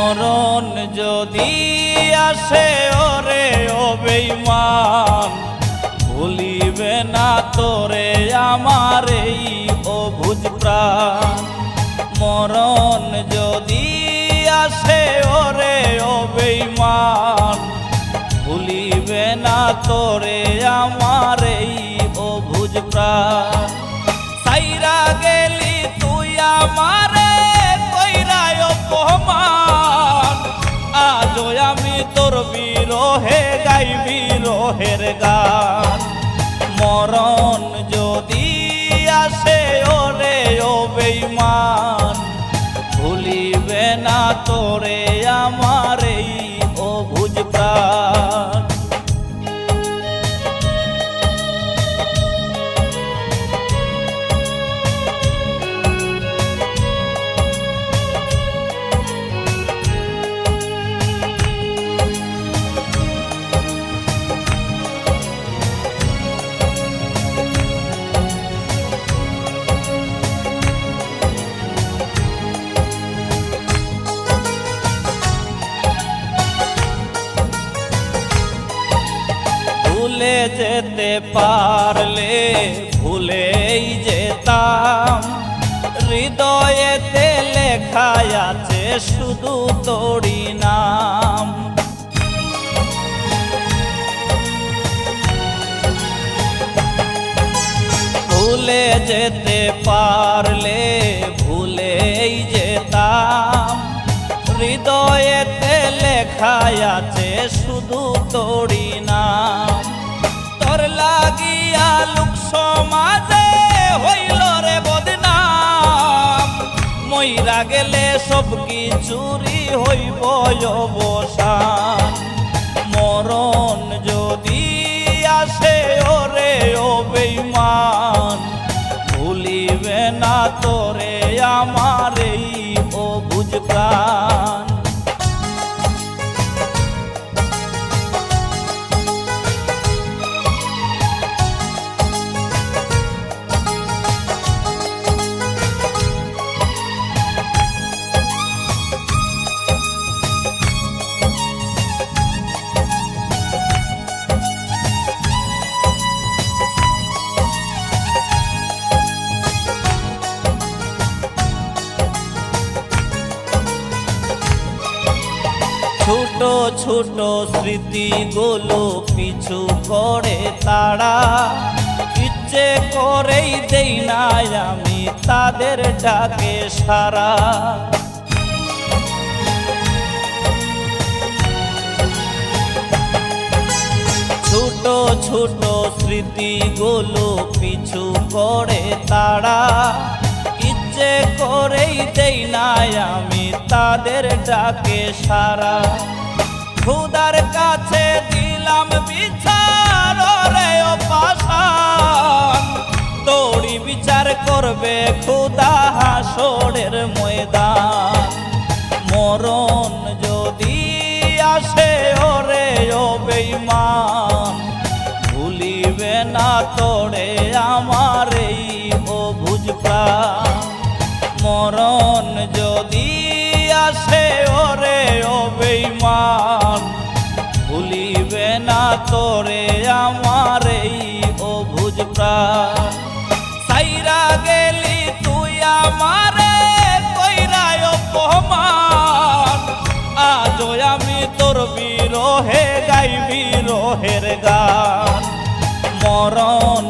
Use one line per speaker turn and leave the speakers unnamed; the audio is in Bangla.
মরণ যদি আসে ওরে ও বেঈমান, ভুলিবে না তোরে আমার এই অবুঝ প্রাণ। মরণ যদি আসে ওরে ও বেঈমান, ভুলিবে না তোরে আমার এই অবুঝ প্রাণ। সাইরা গেলি তুই আমারে কইরায় অপমান, আজও আমি তোর বিরহে গাই বিরহের গান। মরণ যদি আসে ওরে ও বেঈমান, ভুলিবে না তোরে আমার এই অবুঝ প্রাণ। ভুলে যেতে পারলে ভুলেই যেতাম, হৃদয়েতে লেখা আছে শুধু তোরই নাম। ভুলে যেতে পারলে ভুলেই যেতাম, হৃদয়েতে লেখা আছে শুধু তোরই নাম। তোর লাগিয়া লোক সমাজে হইল রে বদনাম, মইরা গেলে সব কিছুরই হইব অবসান। মরণ যদি আসে ওরে ও বেঈমান, ভুলিবে না তোরে আমার এই অবুঝ প্রাণ। ছোট ছোট স্মৃতিগুলো পিছু করে তারা, ইচ্ছে করেই দেই না আমি তাদের ডাকে সারা। ছোট ছোট স্মৃতিগুলো পিছু করে তারা, ইচ্ছে করেই দেই না আমি তাদের ডাকে সারা। খোদার কাছে দিলাম বিচার রে ও পাষাণ, তোরই বিচার করবে খোদা হাসরের ময়দান। মরণ যদি আসে ওরে ও বেঈমান, ভুলিবে না তোরে আমার এই অবুঝ প্রাণ। মরণ যদি আসে ওরে ও বেঈমান, ভুলিবে না তোরে আমার এই অবুঝ প্রাণ। সাইরা গেলি তুই আমারে কইরায় অপমান, আজও আমি তোর বিরহে গাই বিরহের গান। মরণ